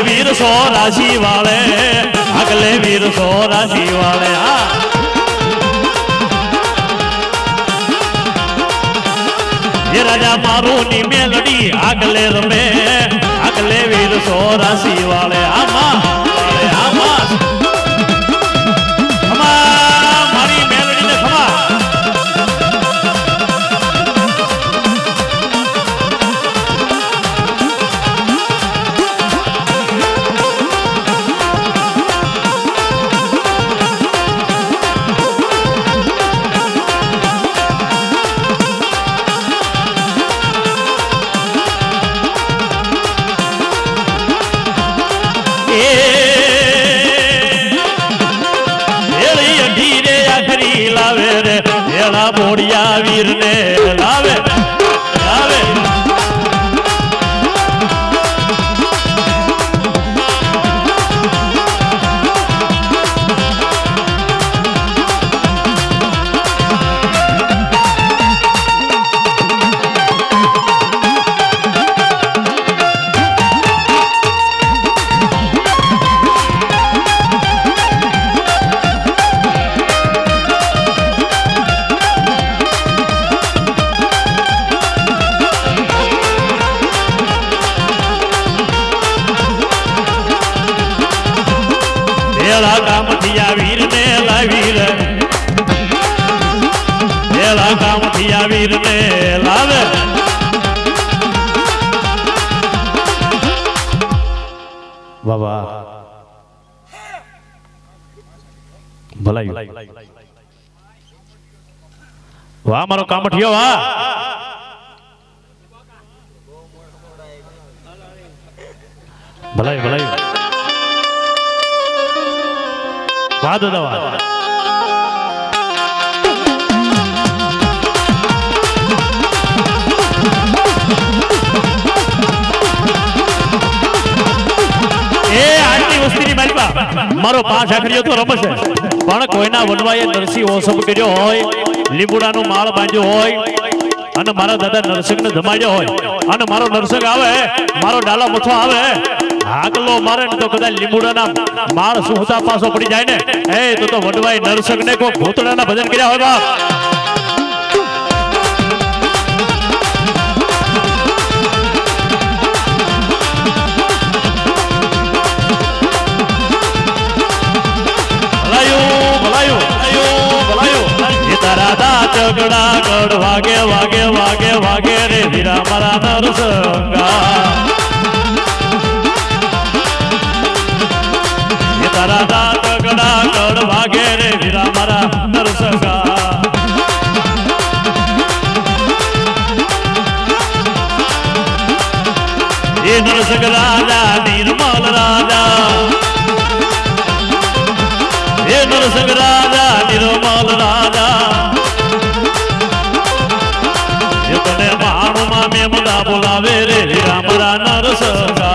वीर सो राशि वाले अगले वीर सो राशि वाले ये राजा मारू नी मेलडी अगले रमे अगले वीर सो राशि वाले आमा मारी मेलडी ने खमा बोड़िया वीर ने लावे लावे कामठिया वीर ने लावीर बेला कामठिया वीर ने लावे बाबा भलाई वाह मारो कामठियो वाह भलाई भलाई वाह दादा वाह मारो 5 आखड़ियों तो रमश है पण कोईना वडवाए नरसिंह ओसम कर्यो होय લીંબુડાનો માળ બાંધ્યો હોય અને મારા દાદા નરસિંહને જમાડ્યો હોય અને મારો નરસિંહ આવે મારો ડાલા મથો આવે હાકલો મારે ને તો કદાચ લીંબુડાના માળ સુહતા પાસો પડી જાય ને તો વડવાઈ નરસિંહને કોઈ ભૂતડાના ભજન કર્યા હોય બાપ चगड़ा गढ़ वागे वागे वागे वागे रे वीरा मारा नरसंगा ये तारा दा चगड़ा गढ़ वागे रे वीरा मारा नरसंगा ये नरसंग राजा निर्मल राजा ये नरसंग राजा निर्मल राजा बोलावे रे रामरा नरसंगा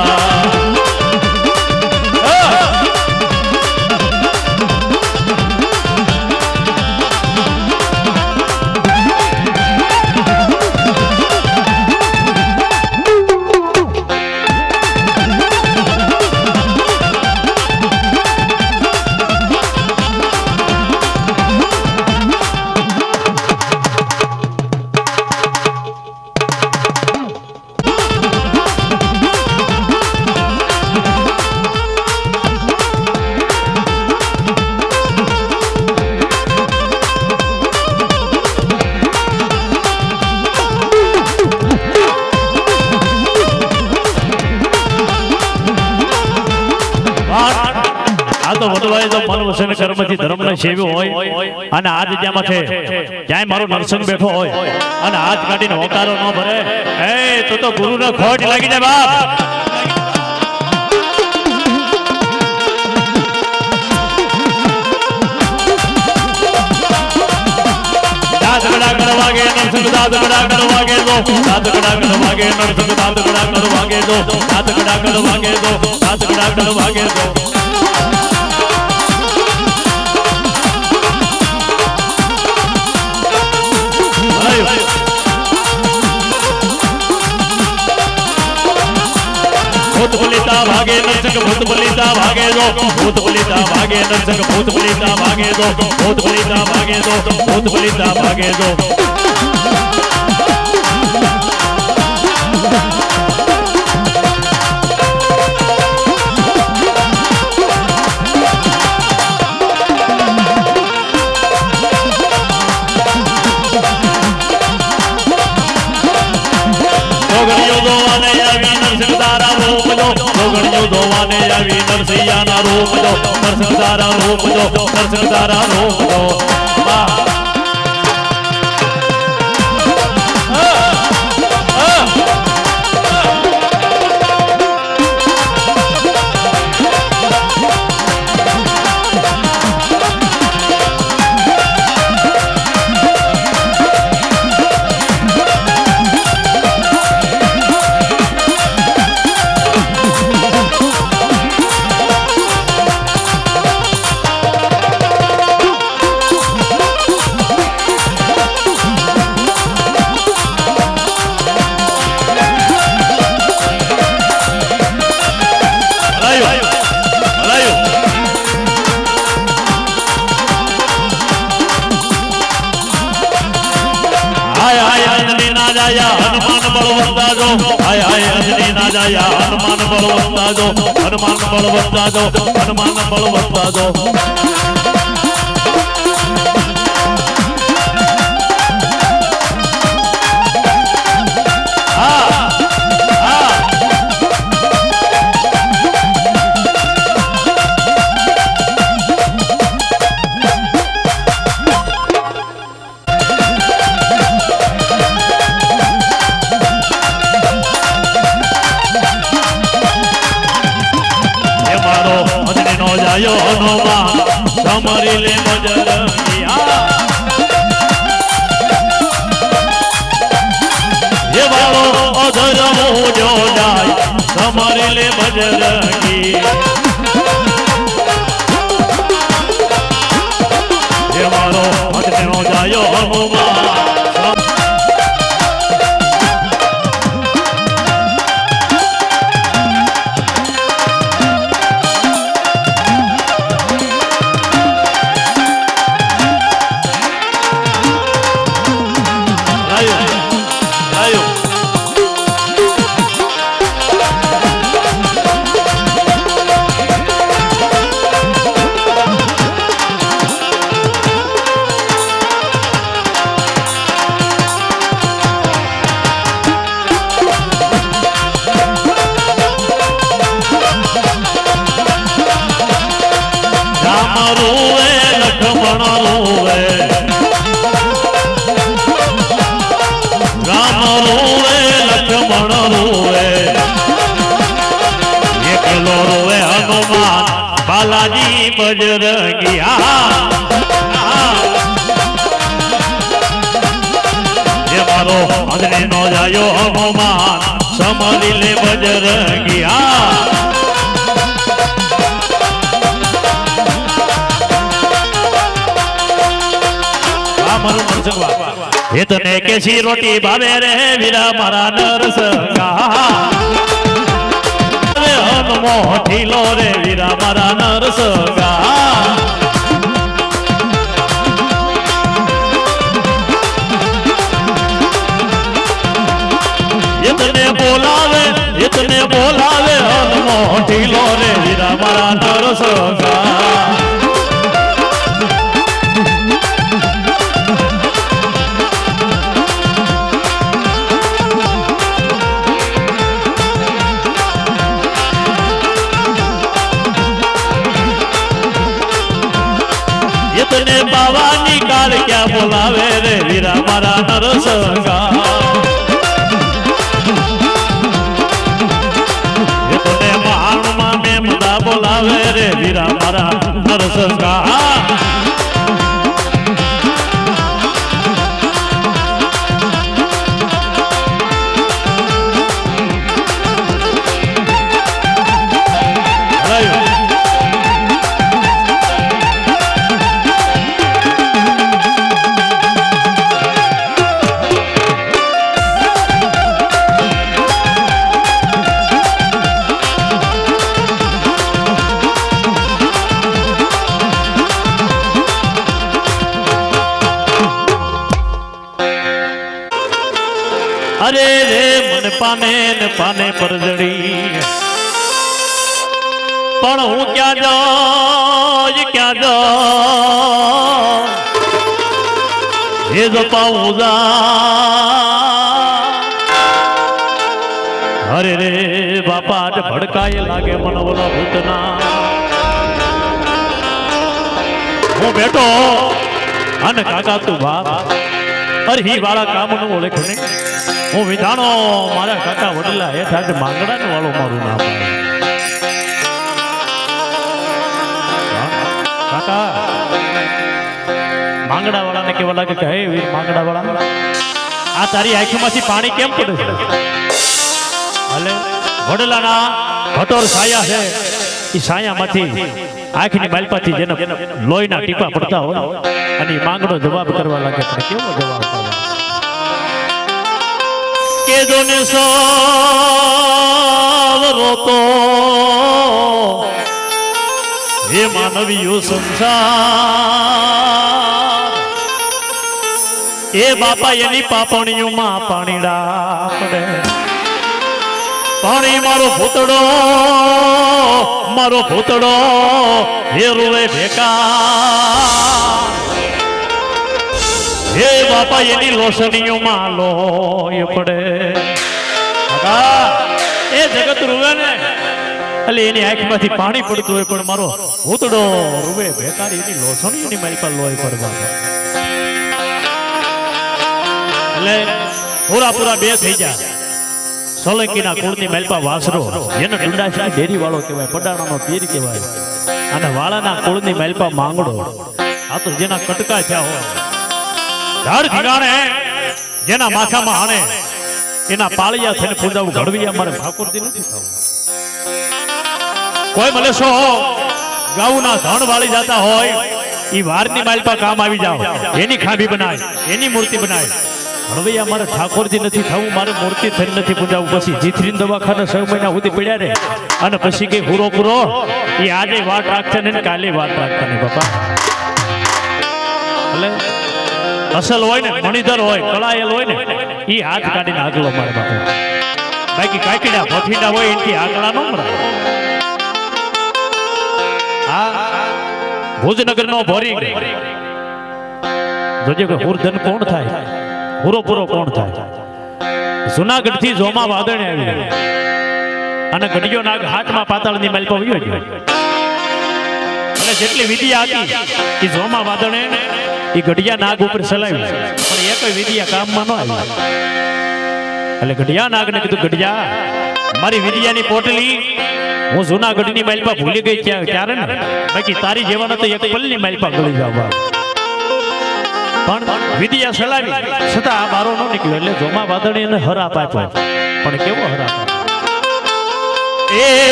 कर्मથી ધર્મને સેવ્યો હોય અને આજ જ્યાં છે ક્યાંય મારો નરસિંહ બેઠો હોય અને હાથ કાઢીને હોકારો ન ભરે તો ગુરુને ખોટ લાગી જાય બાપ દાદગડા કરવાગે નરસિંહ દાદગડા કરવાગે દો દાદગડા કરવાગે નરસિંહ દાદગડા કરવાગે દો દાદગડા કરવાગે દો દાદગડા કરવાગે દો ભૂત બલિતા ભાગે નરસિંહ ભૂત બલિતા ભાગે દો ભૂત બલિતા ભાગે નરસિંહ ભૂત બલિતા ભાગે દો ભૂત બલિતા ભાગે દો ભૂત બલિતા ભાગે દો ધોવાને આવી નરસિંહના રૂપ દો નરસિંહના રૂપ દો નરસિંહના રૂપ દો હનુમાન બળવંતા જો હનુમાન બળવંતા જો હનુમાન બળવંતા જો સમરી લે બજરંગિયા એ વાળો અધર મોજો જાય સમરી લે બજરંગી એ વાળો અધનો જાયો હનુમાન બાલાજી બજરંગિયા જે મારો અદને નો જાયો હનુમાન સમરી લે બજરંગિયા તને કેસી રોટી ભાવે રે વીરા મારા નરસંગા મોઠીલો રે વીરા મારા નરસંગા ઇતને બોલાવે મોઠીલો રે વીરા મારા નરસંગા બાવાની કાળ ક્યાં બોલાવે રે વીરા મારા નરસંગા તને માણમાં મેમદા બોલાવે રે વીરા મારા નરસંગા પાને ને પાને પરજડી પણ હું ક્યાં જાઉં એ જો પાઉં અરે રે બાપા આજ ભડકાય લાગે મને ઓલા ભૂતના હું બેઠો અને કાકા તું બાપ અરે હી વાળા કામ નું ઓળખ નહીં હું વિધાણો મારા કાકા વડલા એ થાય માંગડા નું વાળો મારું નામ કાકા માંગડા વાળાને કેવા લાગે કે હે વીર માંગડા વાળા આ તારી આંખમાંથી પાણી કેમ પડે છે ભલે વડલાના કઠોર છાયા છે એ છાયામાંથી આંખની બાલપાથી જેને લોહીના ટીપા પડતા હોય અને માંગડો જવાબ કરવા લાગે પણ કેવો જવાબ કે જોને રોતો હે માનવીયો સંસાર એ બાપા એની પાપણીઓમાં પાણીડા પડે પાણી મારો ભૂતડો હે રૂવે ભેકા હે બાપા એની લોસણીઓમાં લોય પડે એ જગત રૂવે ને એટલે એની આંખમાંથી પાણી પડતું હોય પણ મારો ભૂતડો રૂવે ભેકારી એની લોસણીઓની મારી પાસે લોહી પડવા એટલે પૂરા બે થઈ જાય સોલંકીના કુળની મેલપા વાસરો જેને ડુંડાશા ડેરી વાળો કહેવાય પડાણાનો પીર કહેવાય અને વાળાના કુળની મેલપા માંગડો આ તો જેના કટકા થયા હોય ઝાડ ઠીકાણે જેના માથામાં હાણે એના પાળિયા થઈને પૂજાવું ઘડવી અમારે ઠાકોરજી નથી થવું કોઈ મલેશો ગાઉના ધણ વાળી જતા હોય એ વારની માલપા કામ આવી જાવ એની ખાંભી બનાય એની મૂર્તિ બનાય હળવૈયા મારે ઠાકોરજી નથી થવું મારે મૂર્તિ થઈને નથી પૂજાવું પછી જીથરીન દવાખાને 6 મહિના સુધી પડ્યા રે અને પછી કઈ પૂરો એ આજે વાત રાખશે ને કાલે વાત રાખતા નહીં બાપા એટલે અસલ હોય ને મણિધર હોય કળાયેલ હોય ને એ હાથ કાઢીને આગલો મારે બાપા બાકી કાકીડા ભઠીડા હોય એનથી આગલા ન મરાય આ ભુજનગર નો ભોરી જોજે કે હુરધન કોણ થાય પૂરો કોણ થાય જુનાગઢ થી જોમા વાદણે આવી અને ગઢિયો નાગ હાથમાં પાતાળની માલ પર વયો ગયો અને જેટલી વિદ્યા હતી એ જોમા વાદણે એ ગઢિયા નાગ ઉપર ચલાવી પણ એ કોઈ વિદ્યા કામમાં ન આવી એટલે ગઢિયા નાગને કીધું ગઢિયા મારી વિદ્યાની પોટલી હું જુનાગઢની માલ પર ભૂલી ગઈ ક્યારે ને બાકી તારી જેવાના તો એક પલની માલ પર ગળી જવા પણ વિદ્યા ચલાવી છતાં આ બારો ન નીકળ્યો એટલે જોમા વાદળી એને હરાપ આપ્યો પણ કેવો હરાપ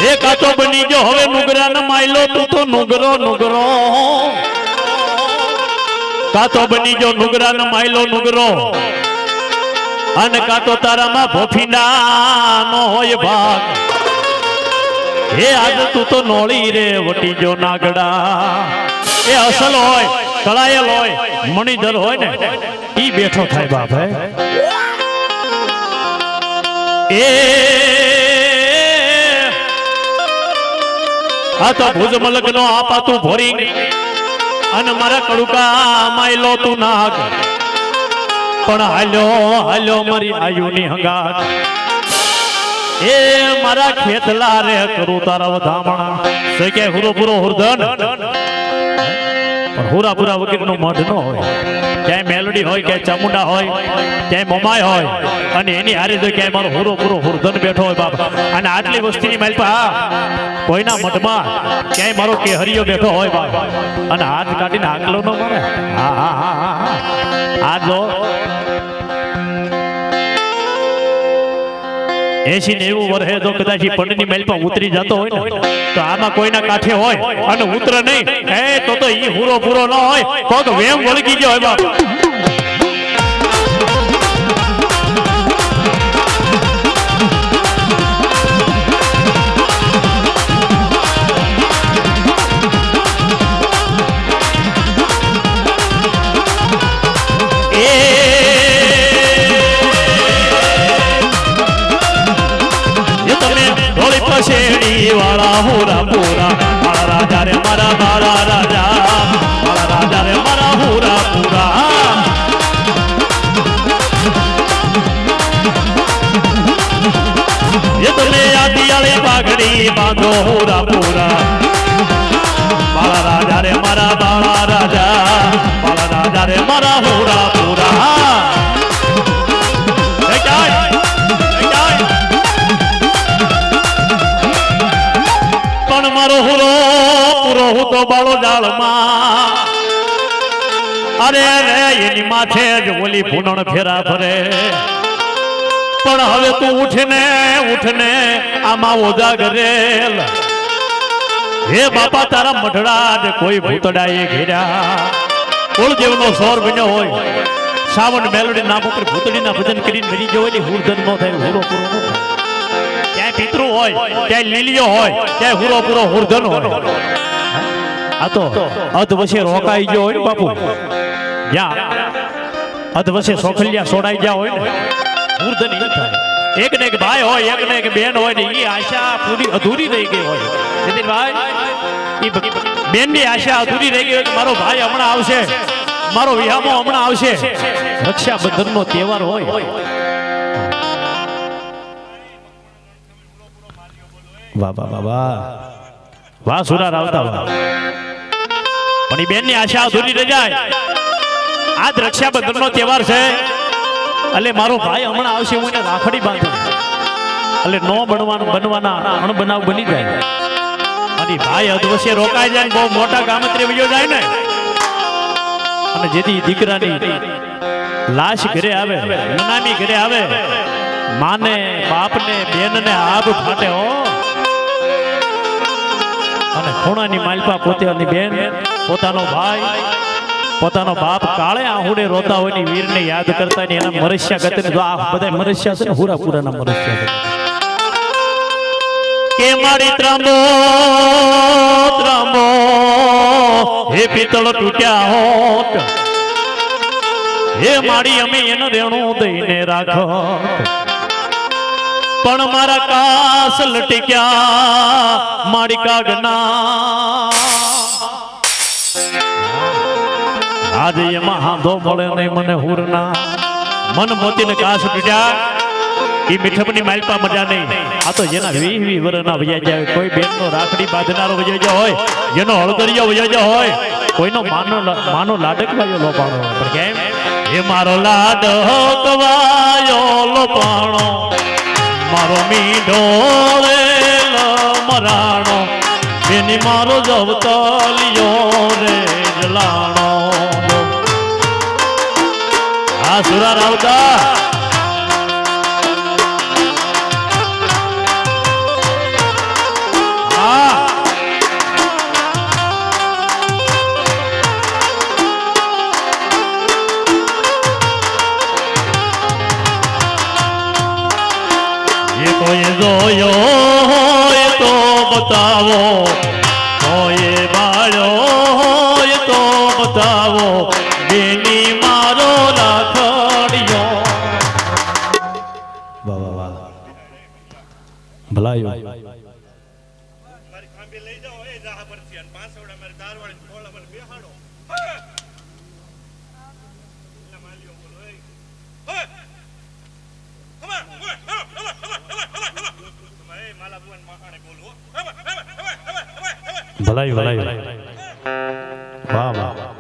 એ કાતો બની ગયો હવે નુગરા ને માયલો તું તો નુગરો કાતો બની ગયો નુગરા ને માયલો નુગરો અને કાતો તારામાં ભોફીના નો હોય ભાગ હે આજ તું તો નોળી રે વટી જો નાગડા એ અસલ હોય કળાયેલ હોય મણિધર હોય ને ઈ બેઠો થાય બાપ હે એ આ તો ભુજ મલક નો આપા તું ભોરી અને મારા કડુકા માયલો તું નાગ પણ હાલ્યો મારી આયુની હંગાત એ મારા ખેતલા રે કરું તારા વધામણા સે કે પૂરો હુરધન પણ હુરાપુરા વગર નું મઢ ન હોય ક્યાંય મેલડી હોય ક્યાંય ચામુંડા હોય ક્યાંય મોમાય હોય અને એની હારે જો ક્યાંય મારો પૂરો હુરધન બેઠો હોય બાપ અને આટલી વસ્તીની માલપા કોઈના મઢમાં ક્યાંય મારો કેહરિયો બેઠો હોય બાપ અને હાથ કાઢીને આગલો ન મારે હા આ જો 80-90 વર્ષે જો કદાચ પંડની મેલ પર ઉતરી જતો હોય ને તો આમાં કોઈના કાંઠે હોય અને ઉતરે નહીં તો ઈ પૂરો ન હોય કોક વેમ વળગી ગયો હોય બાપ પાઘડી વાળા હુરા પૂરા મારા રાજા રે મારા બાળા રાજા મારા રાજા રે મારા હુરા પૂરા એ તમે આદિયાળી પાઘડી બાંધો હુરા પૂરા મારા રાજા રે મારા બાળા રાજા મારા રાજા રે મારા હુરા પૂરા પણ મારો હુરો પૂરો હું તો બાળો જાળમાં અરે રે એની માથે જ ઓલી પૂનણ ફેરા ફરે પણ હવે તું ઉઠને આમાં ઓજાગરેલ હે બાપા તારા મઢડા જ કોઈ ભૂતડાએ ઘેર્યા કુળદેવનો સોર બન્યો હોય સાવણ મેલોડી નામ ઉપર ભૂતડીના ભજન કરીને મરી ગયો હોય હુરધન નો થાય હુરો પૂરો નો થાય ક્યાંય પિતૃ હોય ક્યાંય લીલીઓ હોય ક્યાંય હુરો પૂરો હુરધન હોય આ તો અધવશે રોકાઈ ગયો હોય બાપુ જ્યાં અધવશે સોખલિયા સોડાઈ ગયા હોય ને હુરધન ન થાય એક ને એક ભાઈ હોય એક ને એક બેન હોય ને એ આશા પૂરી અધૂરી રહી ગઈ હોય નીતિનભાઈ એ બેન ની આશા અધૂરી રહી ગઈ હોય કે મારો ભાઈ હમણાં આવશે મારો વિહામો હમણાં આવશે રક્ષાબંધન નો તહેવાર હોય વાહ વાહ વાહ વાહ વાહ સુરા આવતા વાહ પણ એ બેન ની આશા અધૂરી રહી જાય આજ રક્ષાબંધન નો તહેવાર છે એટલે મારો ભાઈ હમણાં આવશે હું એને રાખડી બાંધું એટલે નો બનવાના અણબનાવ બની જાય અને ભાઈ અધવશ્ય રોકાઈ જાય બહુ મોટા ગામત્રે વયો જાય ને અને જેથી દીકરાની લાશ ઘરે આવે નાની ઘરે આવે માને બાપને બેનને આબ ફાટે હો અને ખૂણાની માલપા પોતાની બેન પોતાનો ભાઈ પોતાનો બાપ કાળે આહુડે રોતા હોય ની વીરને યાદ કરતા ને એના મરસ્યા ગતને જો આ બધા મરસ્યા છે ને હુરાપુરાના મરસ્યા કે મારી ત્રાંબો ત્રાંબો હે પિત્તળ તૂટ્યા હોત હે મારી અમે એને રેણું દઈને રાખો પણ મારા કાસ લટક્યા મારી કાગના આજે એમાં હાંધો મળે નહીં મને હુરના મન મોતીને કાસ તૂટ્યા એ મીઠપની માલપા મજા નહીં આ તો જેના 20 વર્ષના વયા જાય કોઈ બેનનો રાખડી બાંધનારો વયા જાય હોય જેનો હળદરિયો વયા જાય હોય કોઈનો માનો લાડકવાયો લોપાણો પણ કેમ એ મારો લાડકવાયો લોપાણો મારો મીઠો મરાણો એની મારો જવતલિયો રે જલાણો આ સુરા રાવતા કોઈ જોયો હોય તો બતાવો કોઈ બાળ્યો હોય તો બતાવો બેની મારો રાખડિયો વાહ વાહ વાહ ભલાયો મારી ખાંભે લઈ જાઓ એ જાહ પરથી અને પાંસવડા મારી દારવાળી ખોળા મને બેહાડો એટલે માલ્યો બોલો એ ભલાઈ ભલાઈ વાહ વાહ વાહ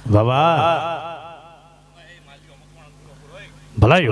બાબા ભલાઈ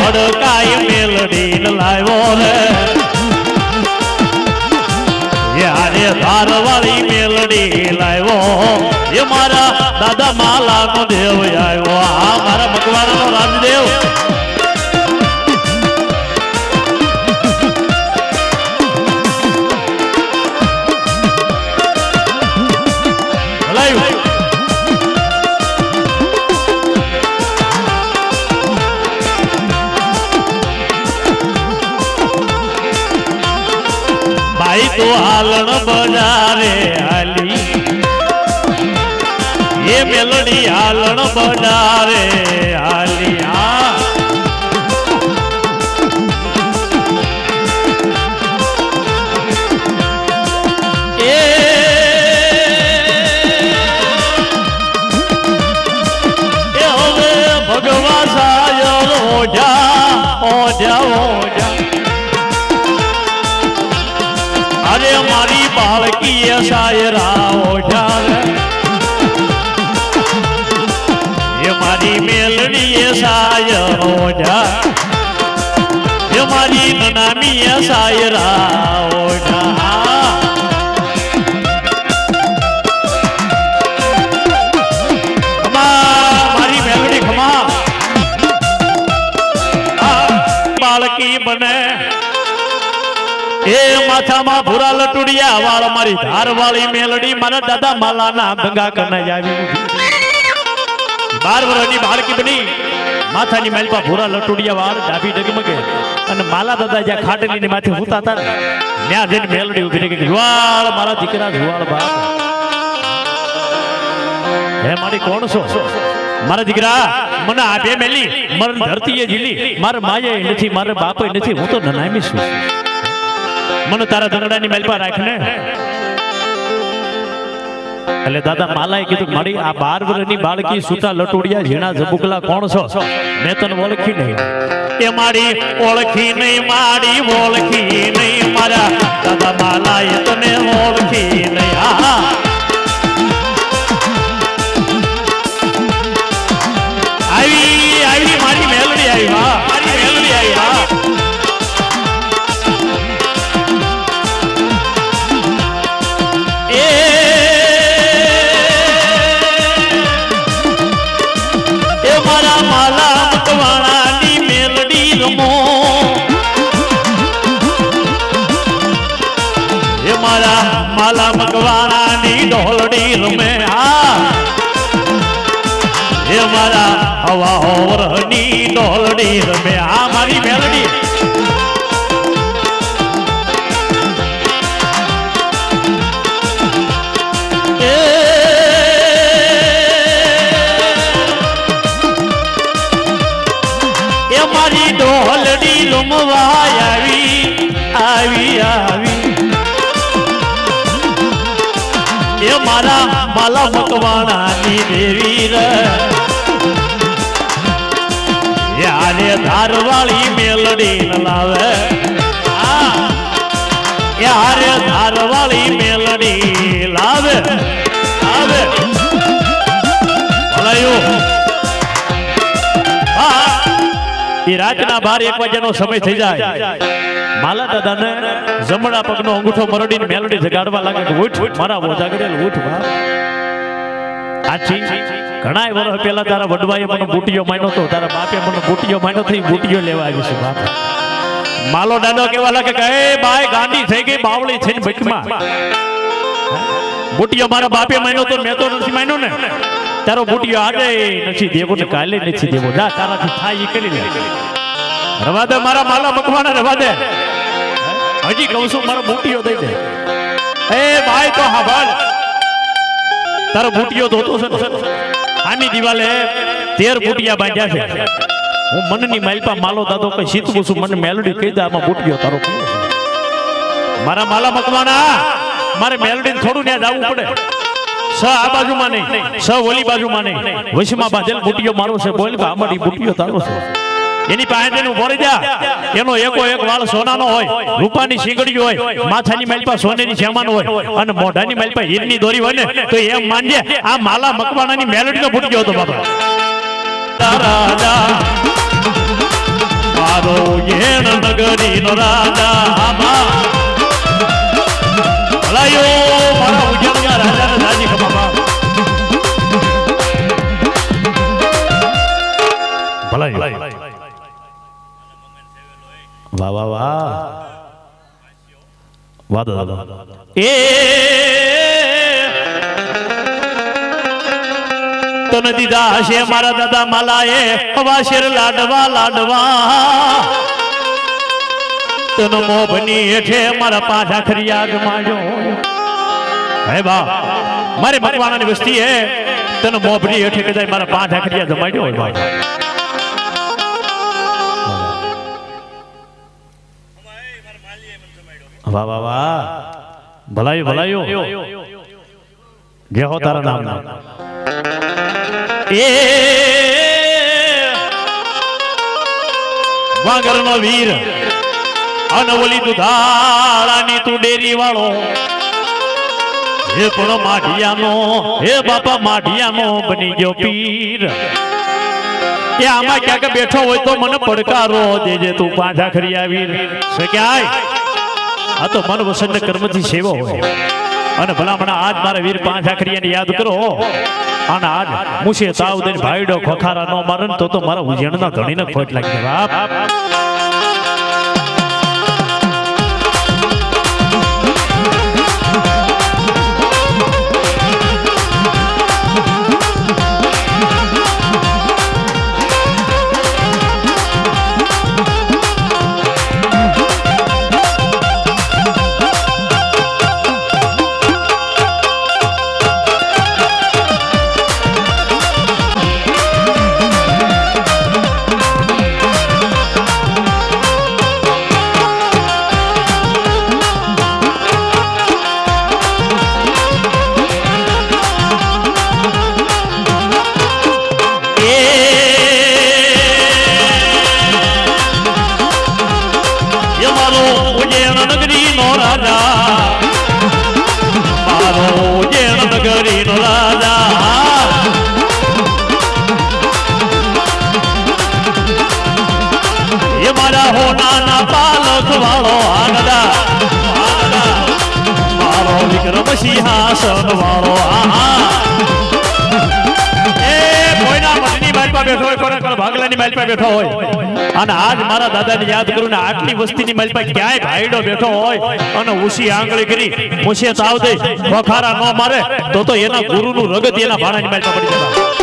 હડકાઈ મેલડી લાવ્યો રે યારે ધારવાળી મેલડી લાવ્યો એ મારા દાદા માલા નો દેવ આવ્યો આ મારા મકવાણા નો રાજદેવ તો હાલણ બજારે હાલી એ મેલડી હાલણ બજારે હાલી હવે ભગવા સાયર ઓજા ઓજા ઓજા અરે મારી બાળકી એ સાયરા ઓઢા એ મારી મેલડી એ સાયર ઓઢા એ મારી નનામી એ સાયરા ઓઢા મારી મેલડી ખમા બાળકી બને એ માથામાં ભૂરા લટુડિયા વાળ મારી ધારવાળી મેલડી મારા દાદા માલાના ગંગા કનાઈ આવી 12 વર્ષની બાળકી બની માથાની મેલપા ભૂરા લટુડિયા વાળ ડાબી ડગમગે અને માલા દાદા જ્યાં ખાટલીની માથે હુતા હતા ત્યાં જઈને મેલડી ઉભી રહી ગઈ જુવાળ મારા દીકરા જુવાળ બાપ હે મારી કોણ છો મારા દીકરા મને આ બે મેલી મરણ ધરતીએ જીલી મારા માયે નથી મારા બાપે નથી હું તો નનામી છું મને તારા દંગડાની મેલપા રાખને એટલે દાદા માલાએ કીધું મારી આ 12 વર્ષની બાળકી સુતા લટોડિયા ઝીણા ઝબુકલા કોણ છો મેં તને ઓળખી નહીં એ મારી ઓળખી નહીં મારી ઓળખી નહીં મારા દાદા માલાએ તને ઓળખી નહીં આવી આવી મારી મેલડી આવી મારી મેલડી આવી માલા મકવાણાની ઢોલડી રમે હે મારા હવા હોરની ઢોલડી રમે આ મારી મેલડી એ મારી ઢોલડી રમવા આવી આવી આવી એ મારા માલા મકવાણાની દેવી રે યારે ધારવાળી મેલડી ન લાવે યારે ધારવાળી મેલડી લાવે આવે ભલાયો એ રાતના 12-1 વાગ્યાનો સમય થઈ જાય માલા દાદાને જમણા પગનો અંગૂઠો મરડીને મેલડી જગાડવા લાગે કે ઉઠ મારા ઓજા કરેલ ઉઠ બાપ આછી ઘણા વર્ષ પહેલા તારા વડવાએ મને બુટીયો માન્યો તો તારા બાપે મને બુટીયો માન્યો તો બુટીયો લેવા આવી છે બાપ માલો દાદો કેવા લાગે કે એ બાય ગાંડી થઈ ગઈ બાવળી થઈને બચમાં બુટિયો મારા બાપે માન્યો તો મેં તો નથી માન્યો ને તારો બુટિયો આજે નથી દેવો ને કાલે નથી દેવો જા તારાથી થાય એ કરી લે રવા દે મારા માલા મકવાના રવા દે હજી કહું છું મારો બુટિયો દઈ દે એ ભાઈ તો હા ભાઈ તારો બુટિયો ધોતો છે આમી દિવાલે 13 બુટિયા બાંધ્યા છે હું મનની માલપા માલો દાદો કઈ સીતવું છું મને મેલોડી કહી દે આમાં બુટિયો તારો મારા માલા મકવાના મારે મેલોડી થોડું ત્યાં જવું પડે સ આ બાજુમાં નહીં સ ઓલી બાજુમાં નહીં વશમાં બાંધેલ બુટિયો મારો છે બોલ કે આમાં બુટિયો તારો છે એની પાસે તેનું ભરી જા એનો એકો એક વાળ સોનાનો હોય રૂપાની શીંગડી હોય માથાની માલપા સોનેની શ્યામાનો હોય અને મોઢાની માલપા હીરની દોરી હોય ને તો એમ માનજે આ માલા મકવાણાની મેલોડીનો બુટિયો હતો બાબા રાજા મારો યેણ નગરીનો રાજા ભલાયો મારા ઉજળિયા રાજાને રાજી ખમા ભલાયો વાહ વાહ વાહ વાહ દાદા એ તન દીધા છે મારા દાદા માલાએ વાશેર લાડવા લાડવા તન મોભની હેઠે મારા પાછા ખરિયાગ માજો હે બા મારે મકવાણાની વસ્તી હે તન મોભની હેઠે કદાય મારા પાછા ખરિયા જમાડ્યો હોય બા વાહ વાહ વાહ ભલાયો ભલાયો જે હો તારા નામ એ વાગરનો વીર અનવલી દુધાળાની તું ડેરી વાળો હે પણ માઢિયાનો હે બાપા માઢિયાનો બની ગયો પીર એ આમાં ક્યાંક બેઠો હોય તો મને પડકારો દેજે તું પાછા ખરી આવી છે ક્યાંય આ તો મન વસન કર્મથી સેવો હોય અને ભલામણા આજ મારા વીર પાંચ આખરીયાને યાદ કરો અને આજ મુશે તાવ દઈને ભાઈડો ખોખારા નો મારન તો મારા ઉજેણના ધણીને ખોટ લાગી બાપ સિંહાસન વાળો કોઈના મઠની માલપા બેઠો હોય કોઈના ભાગલાની માલપા બેઠો હોય અને આજ મારા દાદાને યાદ કરું ને આટલી વસ્તીની માલપા ક્યાંય ભાઈડો બેઠો હોય અને ઉસી આંગળી કરી મુશે તાવ દે ખોખારા ન મારે તો એના ગુરુનું રગત એના ભાણાની માલપા પડી જતા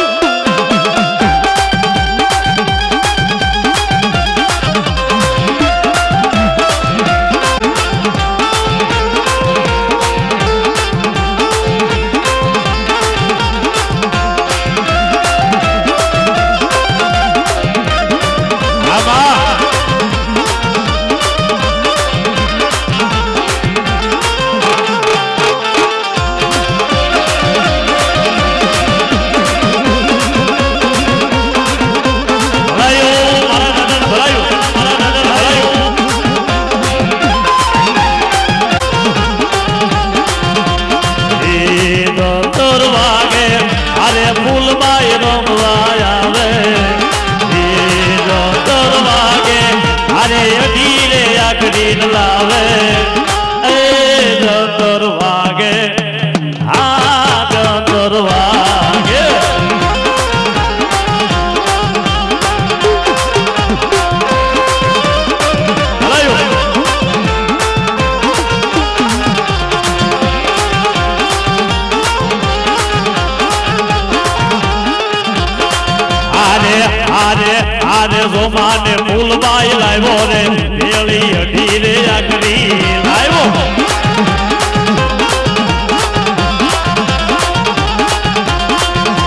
સોમાને ફૂલબાઈ લાવ્યો રે વેળી અઢી રે આખરી લાવ્યો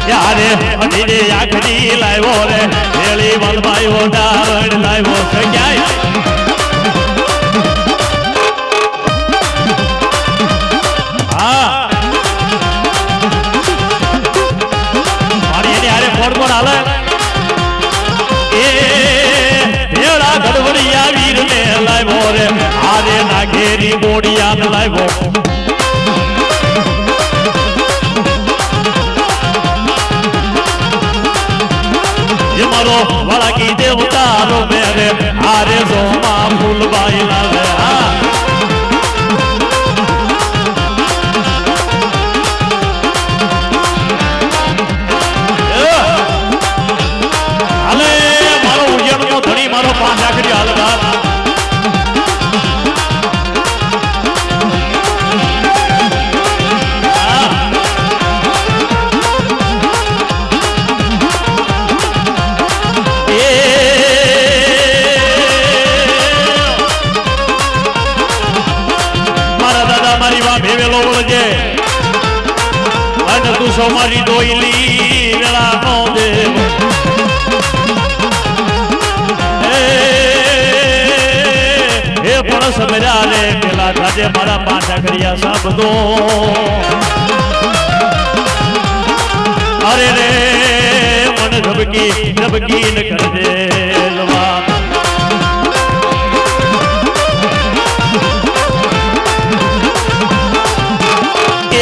યારે અઢી રે આખરી લાવ્યો રે વેળી વલભાઈ ઓડારણ લાવ્યો ક્યાંય ઘેરી બોડિયાન લાવ્યો મારો વળગી દેવતારો મેરે આરે સોમા ફૂલબાઈ લાવે હાલે મારો ઉજ્જૈનનો ધણી મારો 5 આખરી હાલદાર મારી ડોયલી વેળા નો દેવ એ પણ સમજા રે પેલા આજે મારા 5 આખરિયા સાબદો અરે રે મન ધબકી ન કરજે લવા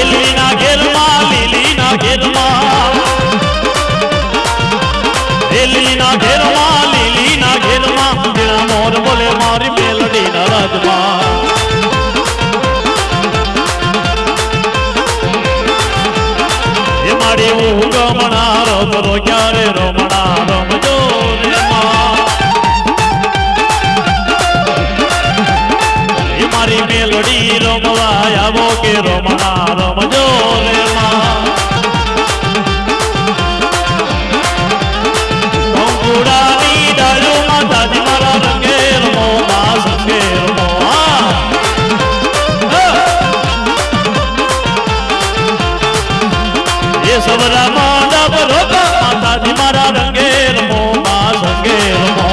લીલીના ઘેરમાં લીલીના ઘેરમાં લીલીના ઘેરમાં જીણા મોર બોલે મારી મેલડીના રાજમાં એ મારી ઊંઘ રમણા રમરો ક્યારે રમણા રમજો એ મારી મેલડી રમવા આવો કે રમણા રમજો રે કંકુડાની ડાળો માતાજી મારા રંગે રમો મા સંગે રમો એ સવરા માંડપ રોકા માતાજી મારા રંગે રમો મા સંગે રમો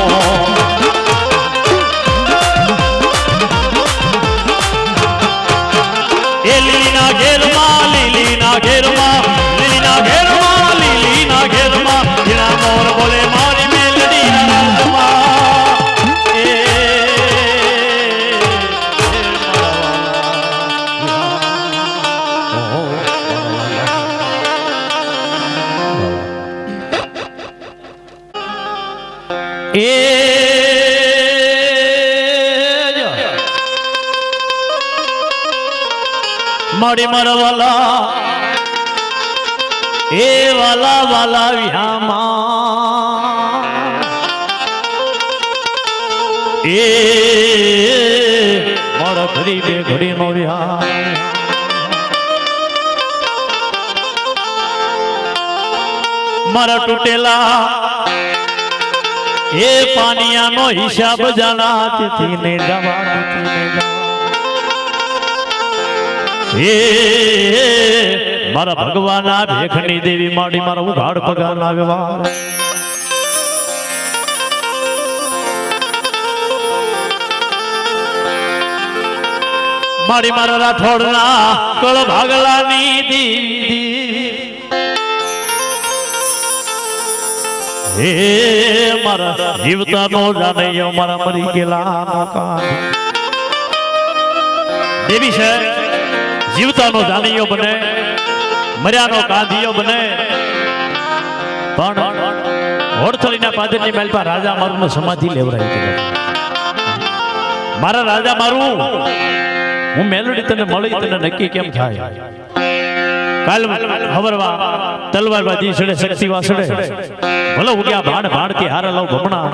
લીલીના ઘેરમાં લીલીના ઘેરમાં જીણા મોર બોલે મારી મેલડીના રાજમાં મારી મરવાલા એ વાલા વાલા વિહામાં એ મારા ઘડી બે ઘડી નો વિહાર મારા તૂટેલા એ પાનિયાનો હિસાબ જાણા તિથિ ને જવા એ મારા ભગવાના ભેખની દેવી માડી મારા ઉઘાડ પગારના વ્યવહાર મારી મારા રાઠોડના કળ ભાગલાની દેવી હે મારા જીવતાનો જાનૈયો મારા મરી ગયેલાનો કાન દેવી છે જીવતાનો જાનૈયો બને મર્યાનો કાંધિયો બને પણ હોડથળીના પાદરની મહેલ પર રાજા મારું સમાધિ લેવરાઈ મારા રાજા મારું હું મેલોડી તને મળી તને નક્કી કેમ થાય કાલ હવરવા તલવાર બાજી સડે શક્તિ વાસડે ભલો ઉગ્યા ભાણ ભાણ કે હાર લવ ભમણા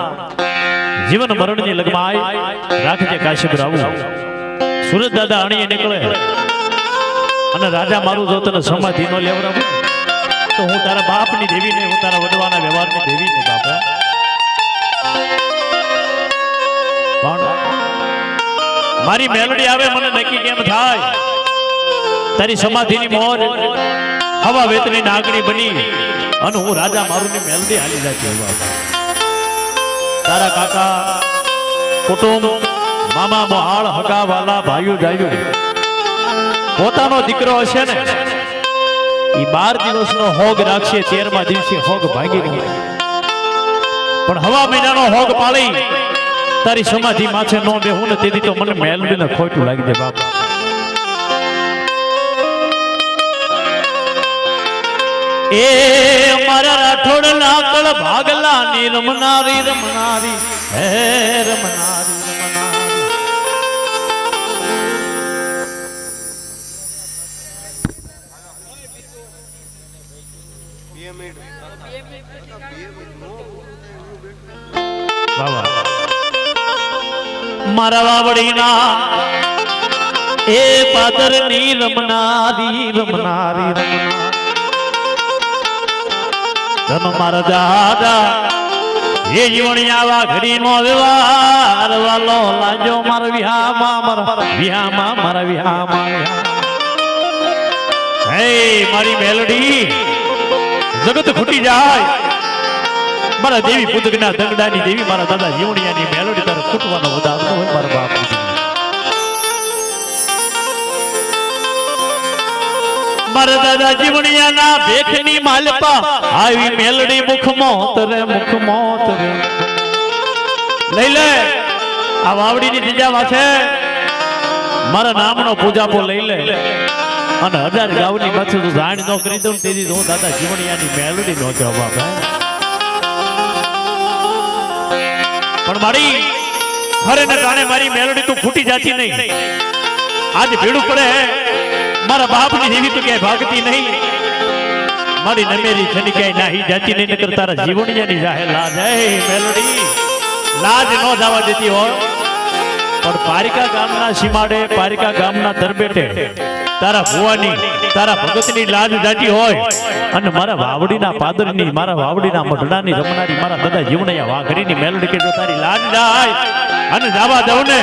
જીવન મરણની લગમાં આય રાખજે કાશી રાવું સુરત દાદા અણીએ નીકળે અને રાજા મારું જો તને સમાધિ નો લેવરાવું તો હું તારા બાપની દેવી ને હું તારા વડવાના વ્યવહારની દેવી ને બાપા મારી મેલડી આવે મને નક્કી કેમ થાય તારી સમાધિની મોર હવા વેતની નાગણી બની અને હું રાજા મારું ની મેલડી હાલી જાય તારા કાકા કુટુંબ મામા મોહાળ હગા વાલા ભાઈઓ જાયું પોતાનો દીકરો હશે ને એ 12 દિવસનો હોગ રાખશે 13મા દિવસે હોગ ભાગી ગયો પણ હવા મહિનાનો હોગ પાળી તારી સમાધિ માથે નો બેહું ને તેથી તો મને મેલડીને ખોટું લાગી દે બાપા એ મારા રાઠોડ નાકળ ભાગલા ની રમનારી રમનારી હે રમનારી મારા વાવડીના એ પાદર ની રમનારી રમનારી ધમ મારા દાદા એ જીવણિયાવા ઘડી નો વ્યવહાર વાલો લાજો મારા વિહામાં મારા વિહામાં હે મારી મેલડી જગત ખૂટી જાય મારા દેવી પુતગના દંગડાની દેવી મારા દાદા જીવણિયાની મેલોડી તારે ખૂટવાનો વધારો હોય મારા બાપ મારા દાદા જીવણિયાના ભેખની માલપા આવી મેલડી મુખ મોત રે લઈ લે આ વાવડીની ત્રીજામાં છે મારા નામનો પૂજાપો લઈ લે અને 1000 ગાવની માથે તું જાણ ન કરી દઉં તેથી હું દાદા જીવણિયાની મેલડી નો જવાબ પણ મારી ઘરે ને કારણે મારી મેલડી તું ફૂટી જાતી નહીં આજ ભીડું પડે મારા બાપની જેવી તો ક્યાંય ભાગતી નહીં મારી નમેરી છે ક્યાંય નાહી જાતી નહીં નકર તારા જીવણિયાની જાહે લાજ હે મેલડી લાજ ન જવા દેતી હોય પણ પારિકા ગામના સીમાડે પારિકા ગામના દરબેટે તારા ભુવાની તારા ભગતની લાજ જાતી હોય અને મારા વાવડીના પાદરની મારા વાવડીના મઢડાની રમનારી મારા દાદા જીવણિયા વાઘરીની મેલડી કે જો તારી લાજ જાય અને જાવા દઉં ને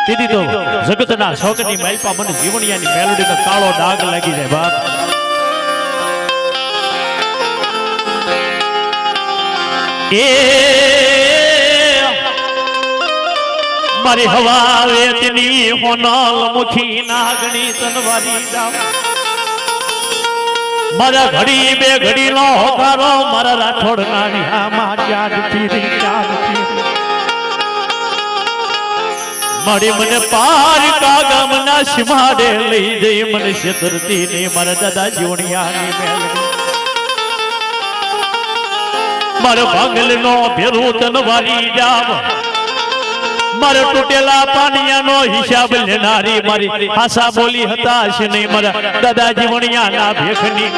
તેથી તો જગતના શોકની માલપા મને જીવણિયાની મેલડીનો કાળો ડાઘ લાગી જાય બાપ એ મારી હવા વેતની હોનલ મુખી નાગણી તનવારી જાવ મારા ઘડી બે ઘડી નો હોકારો મારા રાઠોડ નાની આમાં ચાંદ પીરી મારી મને પારિકા ગામના સીમાડે લઈ જઈ મને છેતરતી ને મારા દાદા જીવણિયાની મેલડી મારા ભાંગલ નો ભેરું તનવારી જાવ મારા તૂટેલા પાનિયાનો હિસાબ લેનારી મારી ભાષા બોલી હતાશ નહીં મારા દાદા જીવણિયાના ભેખની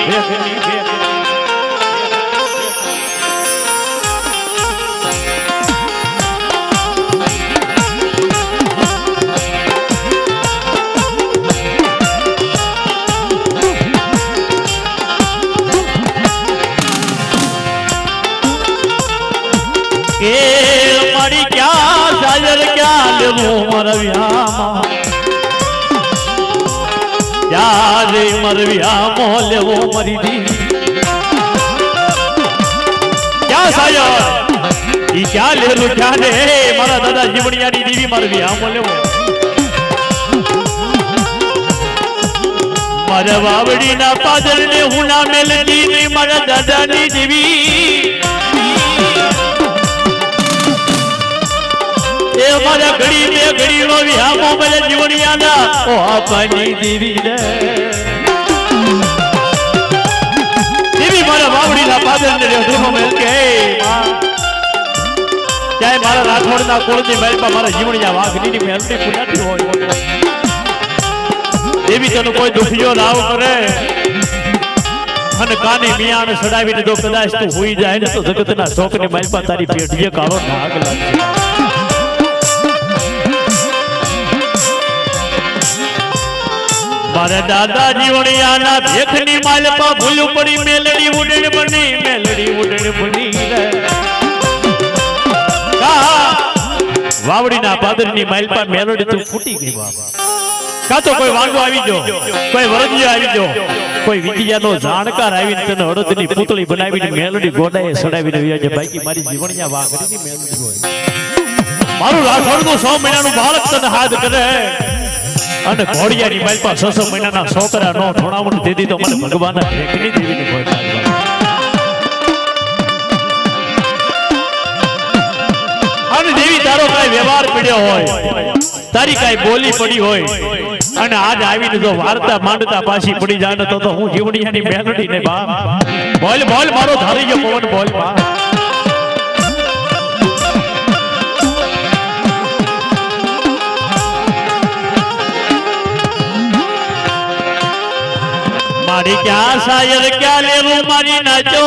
એ મારી ક્યાં સાજર ક્યાં લેવું મરવ્યામાં ત્યારે મરવ્યામો લેવો મરી દી ક્યાં સાજર ઈ ક્યાં લેલું ક્યાં રે મારા દાદા જીવણિયાની દેવી મરવ્યામો લેવો મારા વાવડીના પાદર ને હું ના મેલતી ને મારા દાદાની દેવી એ મારા ઘડી બે ઘડી નો વિહામો મને જીવણિયાના ઓ આપની દેવી રે દેવી મારા વાવડીના પાદર ને ધર્મ મેલ કે ચાહે મારા રાઠોડના કુળની મહેલમાં મારા જીવણિયા વાઘની મેલની પુરાતી હોય દેવી તને કોઈ દુખિયો લાવ કરે અને કાને મિયાને સડાવીને જો કદાચ તું હોઈ જાય ને તો જગતના શોકની મહેલમાં તારી પેઢીએ કાળો નાગ લાગશે મારા દાદા જીવણિયાના ભેખની માલપા ભૂલું પડી મેલડી ઉડણ બની રે વાવડીના પાદરની માલપા મેલોડી તું ફૂટી ગઈ બાબા. કાં તો કોઈ વાંગો આવી ગયો, કોઈ વરદિયો આવી ગયો, કોઈ વિદ્યાનો જાણકાર આવીને તને અડદની પૂતળી બનાવીને મેલોડી ગોડાએ સડાવીને વ્યા છે. બાકી મારી જીવણિયા વાઘરીની મેલોડી હોય. મારું રાઠોડનું 100 મહિનાનું બાળક તને હાથ કરે અને ઘોડિયાની માલપા 6 મહિનાના છોકરા નો ઠોણાવણ દીધી તો મને ભગવાનના ભેખની દેવીને કોઈ અને દેવી તારો કાંઈ વ્યવહાર પડ્યો હોય, તારી કાંઈ બોલી પડી હોય અને આજ આવીને જો વાર્તા માંડતા પાછી પડી જાય ને તો હું જીવણિયાની મેલોડી ને બાપ બોલ બોલ મારો ધારી ગયો પવન બોલ બાપ. મારી ક્યાં શાયર ક્યાં લેવું મારી નાચો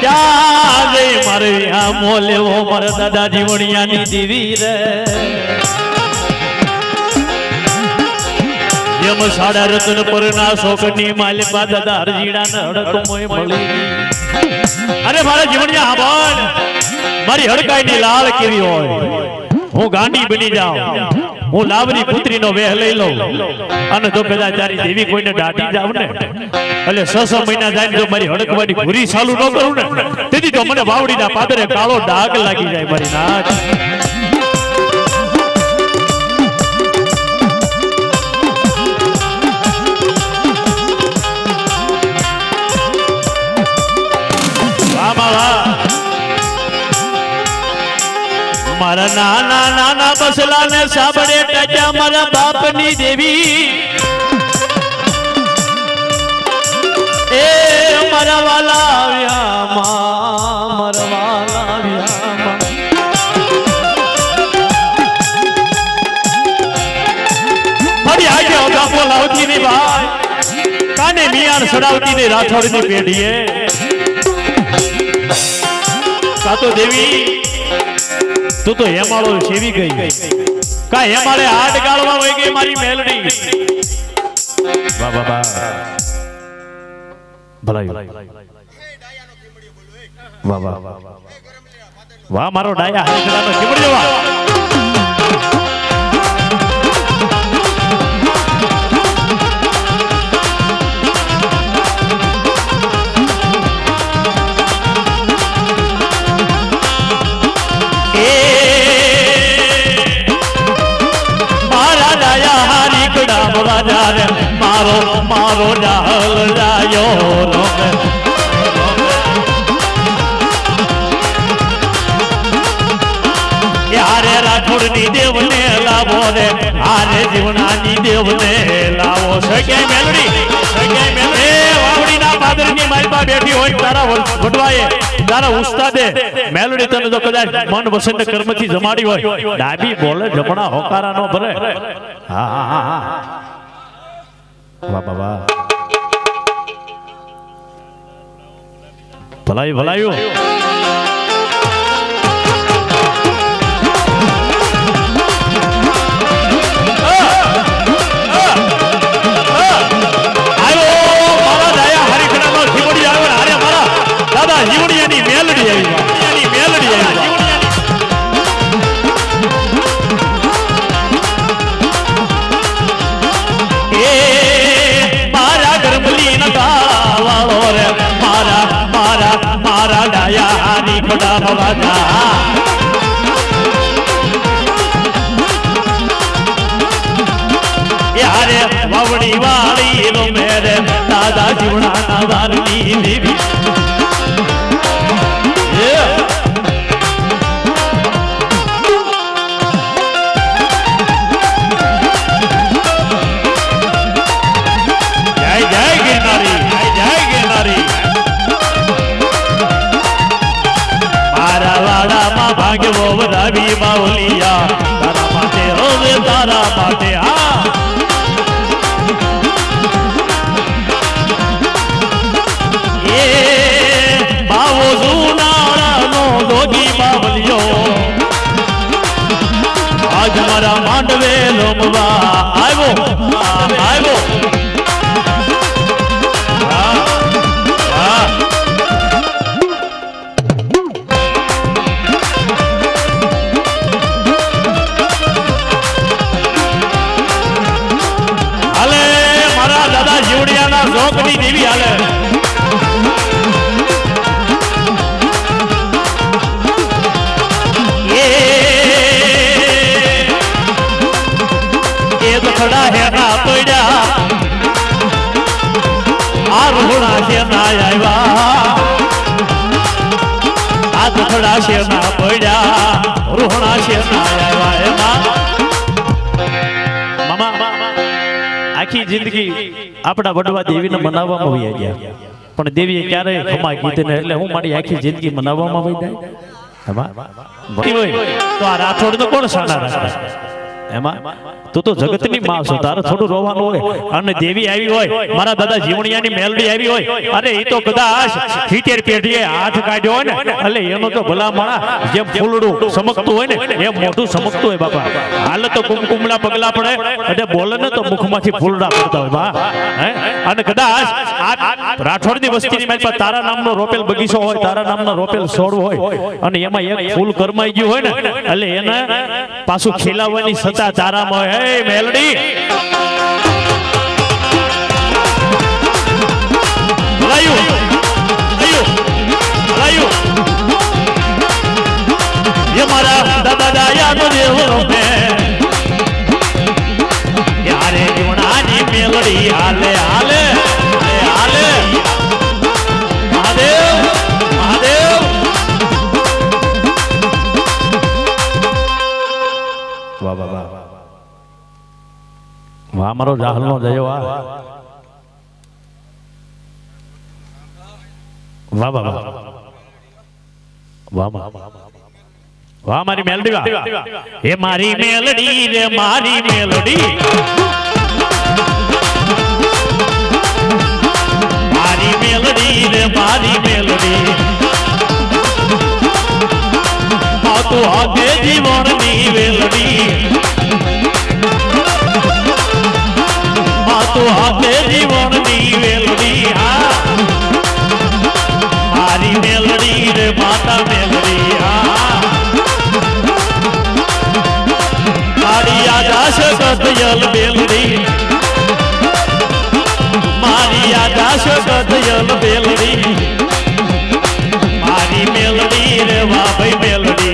ક્યાં રે મારે આ મોલેવો મારા દાદા જીવણિયાની દીવી રે. જેમ સાડા રતન પરના શોકની માલપા દાદા હરજીડા ને હડક મોય મળી. અરે મારા જીવણિયા બોલ મારી હડકાઈની લાલ કેવી હોય, હું ગાંડી બની જાઉં, હું લાવની પુત્રીનો વેહ લઈ લઉં અને જો કદાચ તારી દેવી કોઈને દાટી જાવ ને એટલે 6 મહિના જાય જો મારી હડકવાની ઘૂરી ચાલુ ન કરું ને તેથી તો મને વાવડીના પાદરે કાળો ડાઘ લાગી જાય મારી નાચ. મારા નાના નાના બસલા ને સાંભળે ટજા મારા બાપની દેવી એ મારા વાલા આવ્યા મારા વાલા આવ્યા મારી આજે બાપો લાવતી ની ભાઈ કાને મિયાણ સડાવતી ને રાઠોડની પેઢીએ કાતો દેવી તું તો હેમાળો સેવી ગઈ કા હેમાળે હાડ ગાળવા હોય ગઈ મારી મેલડી. વાહ વાહ વાહ ભલાઈ વાહ વાહ વાહ મારો ડાયા હાડકડાનો ચીમડ્યો વાહ. મારો મારો ડાલ જાયો યારે રાઠોડની દેવને લાવો રે આરે જીવણાની દેવને લાવો. સકે મેલડી સકે મેલડી વાવડીના પાદરની માલપા બેઠી હોય તારા વડવાએ તારા ઉસ્તાદે મેલડી તને તો કદાચ મન વસંત કર્મથી જમાડી હોય ડાબી બોલે જમણા હોકારા નો ભરે. હા હા હા હા વાહ વાહ વાહ ભલાયું ભલાયું. જીવણિયાની મેલડી આવી મેલડી આવી એ મારા ગરમલી નગાવાળો રે મારા મારા મારા ડાયાની ખોડા ભવાજા યારે વાવડી વાળી નો મેરે દાદા જીવણાના વારની દેવી. ભાગ્યવો વરાવી બાવલિયા તારા માટે હવે તારા માટે હા એ બાવો જૂનાળાનો જોગી બાવલિયો આજ મારા માંડવે લોમવા આવ્યો આવ્યો. જોગની દેવી હાલે એ દખડા હેના પડ્યા આ રોહણા છે ના આવ્યા આ દખડા છે ના પડ્યા રોહણા છે ના આવ્યા એમાં આખી જિંદગી આપણા વડવા દેવીને મનાવવામાં વહી ગયા પણ દેવીએ ક્યારેય ખમા કીધી ને એટલે હું મારી આખી જિંદગી મનાવવામાં વહી જાય એમાં તો આ રાઠોડ તો કોણ સાના રાખે એમાં તું તો જગતની માં છો તારે થોડું રોવાનું હોય અને દેવી આવી હોય મારા દાદા જીવણિયાની મેલડી આવી હોય અરે એ તો કદાચ હીટેર પેઢીએ હાથ કાઢ્યો હોય ને એટલે એનો તો ભલા માણા જેમ ફૂલડું સમકતું હોય ને એમ મોઢું સમકતું હોય બાપા હાલ તો કુમકુમડા પગલા પડે એટલે બોલે ને તો મુખમાંથી ફૂલડા પડતા હોય બા અને કદાચ આ રાઠોડની વસ્તીની મારી પાસે તારા નામનો રોપેલ બગીચો હોય તારા નામનો રોપેલ છોડ હોય અને એમાં એક ફૂલ કરમાઈ ગયું હોય ને એટલે એને પાછું ખીલાવવાની સત્તા તારામાં હોય હે મેલડી ये मारा दादा दाया तो देवरो में यारे जुनानी मेलड़ी हाले हाले हाले महादेव महादेव वाह वाह वाह वाह मारो जाहल नो जयो वाह वाह वाह वाह वाह वाह मारी मेलडी वाह ये मारी मेलडी रे मारी मेलडी मारी मेलडी रे मारी मेलडी हाँ तो आगे जीवन नी वेलडी हाँ तो आगे जीवन नी वेलडी हाँ मारी मेलडी रे माता मेलडी मारी आदाश कदयल मेलडी मारी आदाश कदयल मेलडी मारी मेलडी रे वाह भाई मेलडी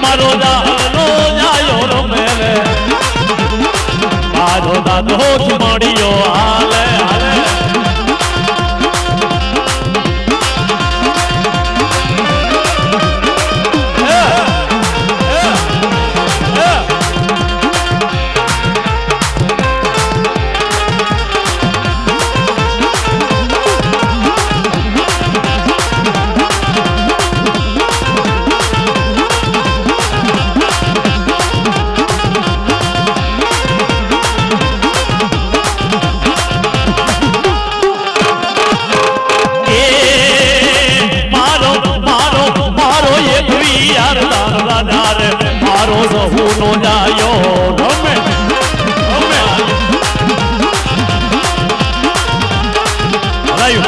मारो दानो जायो रो मेरे मारो दादो मड़ियो हाले हाले मारो जहूनो जायो रमे रमे आयो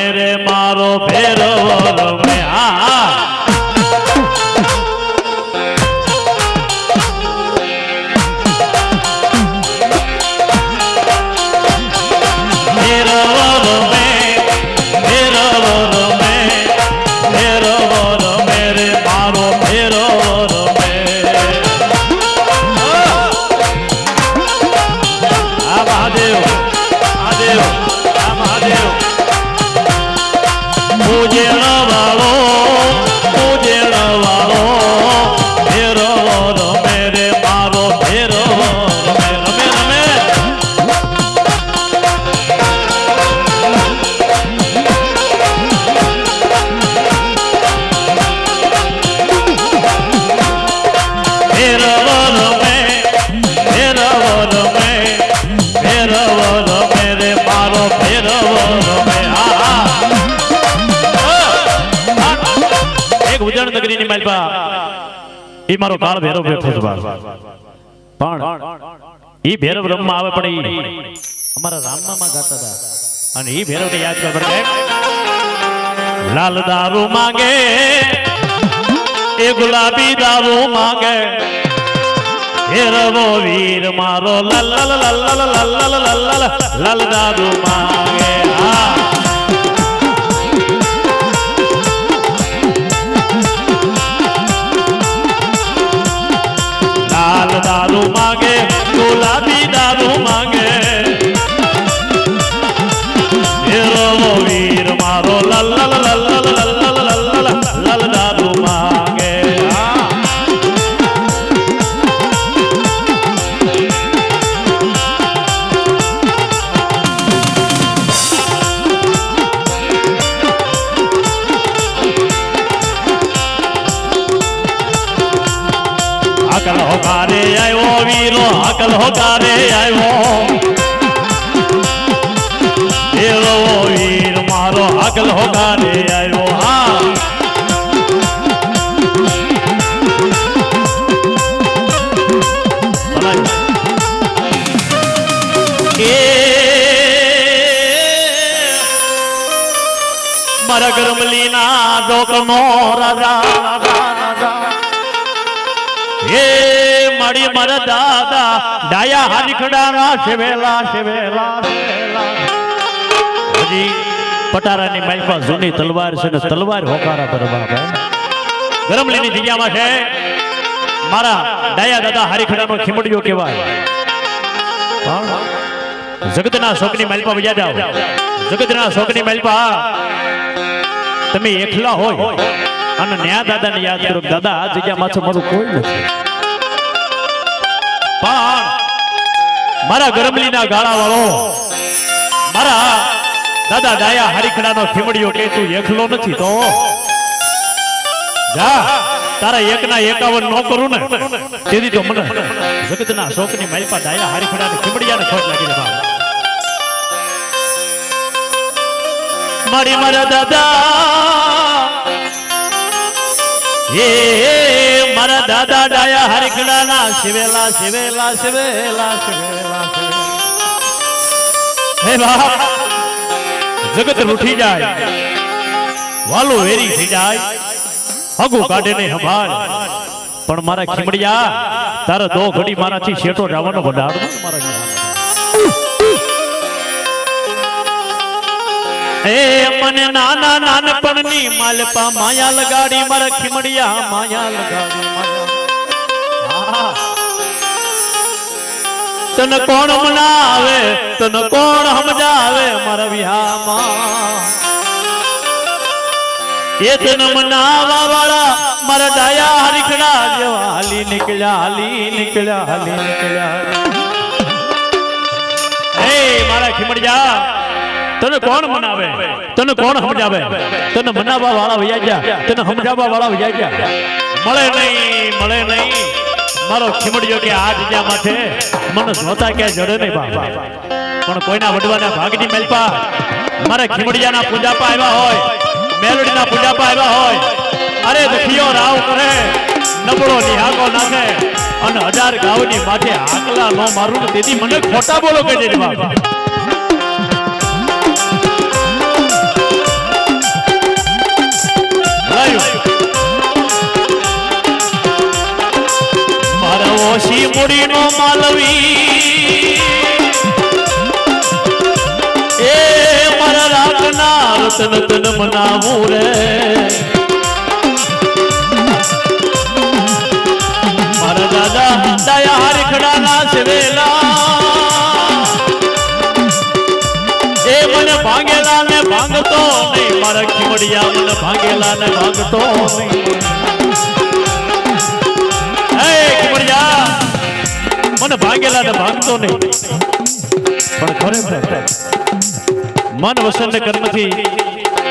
मेरे मारो भैरवर में માલપા ઈ મારો કાળ ભેરવ બેઠો છે બાપ પણ ઈ ભેરવ રમવા આવે પણ ઈ અમારા રામમાં ગાતા હતા અને ઈ ભેરવને યાદ કર લાલ દારૂ માંગે એ ગુલાબી દારૂ માંગે ભેરવો વીર મારો લલ લલ લલ લલ લલ લલ લલ દારૂ માંગે લાલ દારૂ માંગે ગુલાબી દારૂ માંગે ભેરવો વીર મારો લલ લલ લલ લલ લલ દારૂ માંગે અકલ હોકારે આવ્યો વીરો અકલ હોકારે આવ્યો ભેરવો વીર મારો અકલ હોકારે આવ્યો હા મારા ગરમલીના ડોકનો રાજા હે મારી મારા દાદા ડાયા હારીખડાના શિવેલા શિવેલા હજી પટારાની માલપા જૂની તલવાર છે ને તલવાર હોકારા કરવા ગરમલીની જગ્યામાં છે મારા ડાયા દાદા હારીખડાનો ખીમડિયો કહેવાય જગતના શોકની માલપા વજા જાઓ જગતના શોકની માલપા તમે એકલા હોય અને ન્યા દાદાને યાદ કરો દાદા આ જગ્યા માથે મારું કોઈ નથી પણ મારા ગરમલીના ગાળા વાળો મારા દાદા ડાયા હરીખડાનો ખીમડિયો કે તું એકલો નથી તો જા તારા એકના 51 નો કરું ને તેથી તો મને જગતના શોકની માલપા ડાયા હરીખડાને ખીમડિયાને ખોટ લાગી રે બાપ મારી મારા દાદા એ મારા દાદા ડાયા હરીખડાના શિવેલા શિવેલા શિવેલા શિવેલા હે બાપ જગત રૂઠી જાય વાલો વેરી થઈ જાય હગુ કાઢે ને સંભાળ પણ મારા ખીમડિયા તારે દો ઘડી મારાથી શેઠો જવાનો વડાડ મારા એ મને નાના નાનપણની માલપા માયા લગાડી મારા ખીમડિયા માયા લગાડી માયા તને કોણ મનાવે તને કોણ સમજાવે મારા વિહામાં એ તને મનાવા વાળા મારા ડાયા હરીખડા જેવા હાલી નીકળ્યા હાલી નીકળ્યા હાલી નીકળ્યા એ મારા ખીમડિયા તને કોણ મનાવે તને કોણ સમજાવે તને મનાવવા વાળા વૈયા ગયા તને સમજાવવા વાળા વૈયા ગયા મળે નહીં મારો ખીમડિયો કે આ જગ્યા માથે મને જોતા ક્યાં જડે નહીં બાપા પણ કોઈના વડવાના ભાગની મેલપા મારા ખીમડિયાના પૂજાપા આવ્યા હોય મેલડીના પૂજાપા આવ્યા હોય અરે દખિયો રાવ કરે નબળો નિહાકો નાખે અને 1000 ગાવની માથે આકલા નો મારું તેથી મને ખોટા બોલો કહી દે બાપા મારા ઓશી મુડીનો માલવી એ મારા રાખનાર તન તન મનાવું રે મારા દાદા ડાયા હરીખડાના શિવેલા એ મને ભાંગેલા ને ભાંગતો નહીં મારા ખીમડિયા મને ભાંગેલા ને ભાંગતો નહીં મને ભાંગેલા ને ભાંગતો નહીં પણ ખરેખર મન વસન ને કર્મથી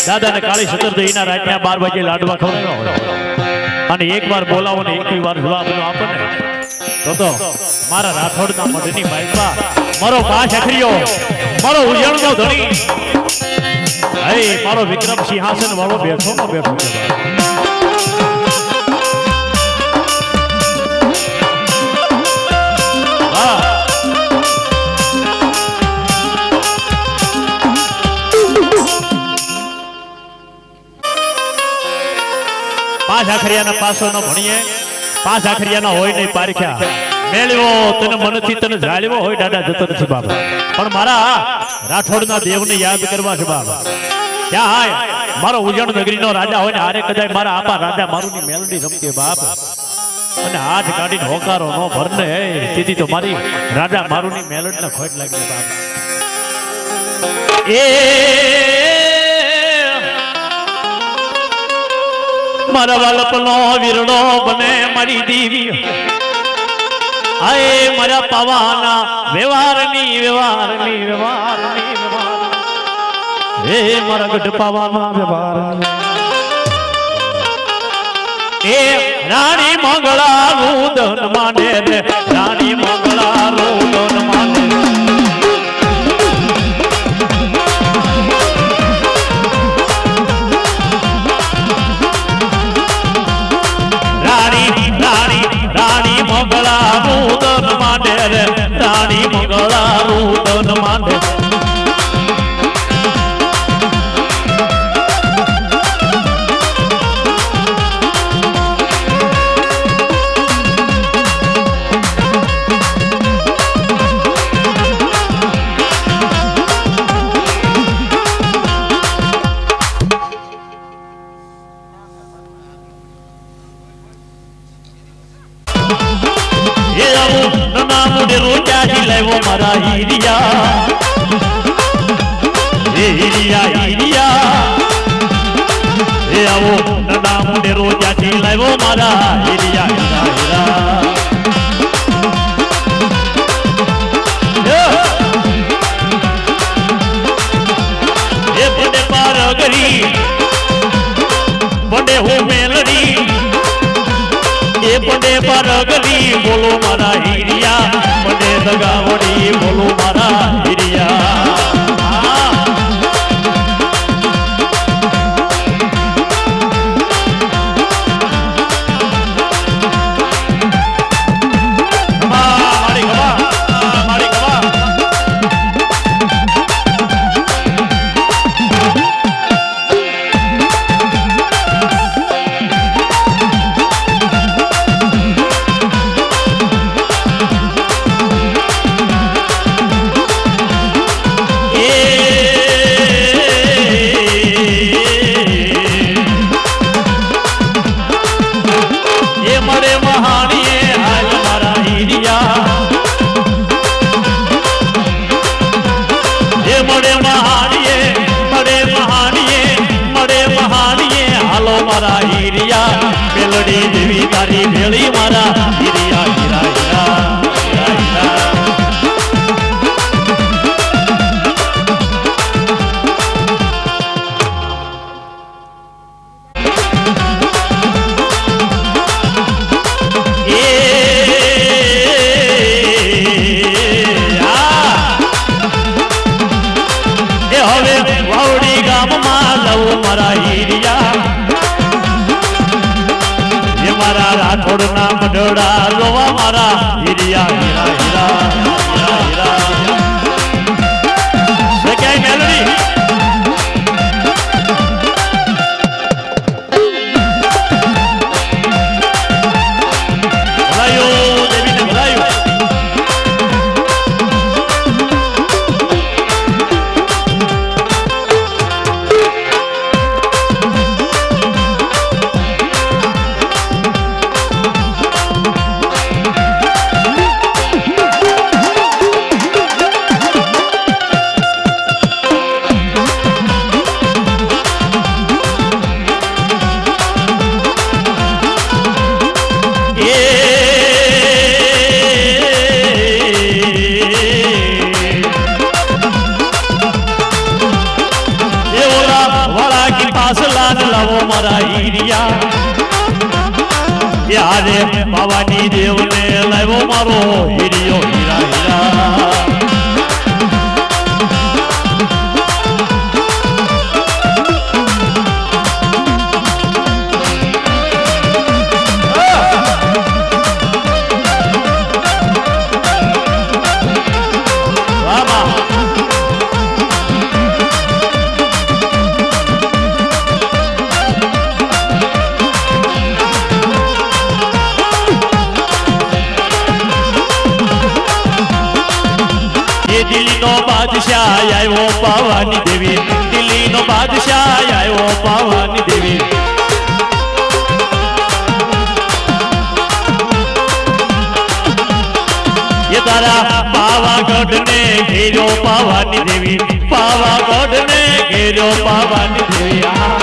દાદા ને કાળી સતર દહીના રાતના 12 વાગે લાડવા ખવડાવ્યા અને એકવાર બોલાવો ને એક વાર જવાબ આપો ને તો મારા રાઠોડના મઢની માલપા મારો પાંચ અખરીઓ મારો ઉજળનો ધણી મારો વિક્રમ સિંહાસન વાળો બેઠો નો બેઠો પાંચ આખરિયાના પાસો ન ભણીએ પાંચ આખરિયાના હોય નહીં પારખ્યા મેળવ્યો તને મનથી તને જાળવ્યો હોય દાદા જતો નથી બાબા પણ મારા રાઠોડના દેવને યાદ કરવા છે બાબા ક્યાં હાય મારો ઉજણ નગરીનો રાજા હોય ને હારે કદાચ મારા આપા રાજા મારું ની મેલડી રમતી બાપ અને હાથ કાઢીને હોકારો નો ભરને તેથી તો મારી રાજા મારું ની મેલડી ના ખોટ લાગી બાપ એ મારા વાલપનો વીરડો બને મારી દેવી આય મારા પાવાના વ્યવહારની હે મારા ગઢ પાવાના વ્યવહાર એ રાણી મંગળા રુદન માને રે રાણી મંગળા રુદન માને રાણી મંગળા રુદન માને રે રાણી મંગળા રુદન માને મારા હીરિયા એ આવો નડા મુંડે રોજાથી લાવ્યો મારા હીરિયા એ બડે પાર ગરી બડે હો મેલડી એ બડે પાર ગરી બોલો મારા હીરિયા બડે દગાવડી બોલો મારા હીરિયા મેલડી દેવી તારી ભેળી મારા હીરિયા હીરા હવે વાવડી ગામમાં લઉં મારા હીરિયા મારા રાઠોડ ના મઢડા જોવા મારા હીરિયા હીરા ક્યાંય મેલડી ભલાયું દેવીને ભલાયું યારે પાવાની દેવને લાવ્યો મારો હીરિયો હીરા પાવાની દેવી એ તારા પાવાગઢ ને ઘેરો પાવાની દેવી પાવાગઢ ને ઘેરો પાવાની દેવી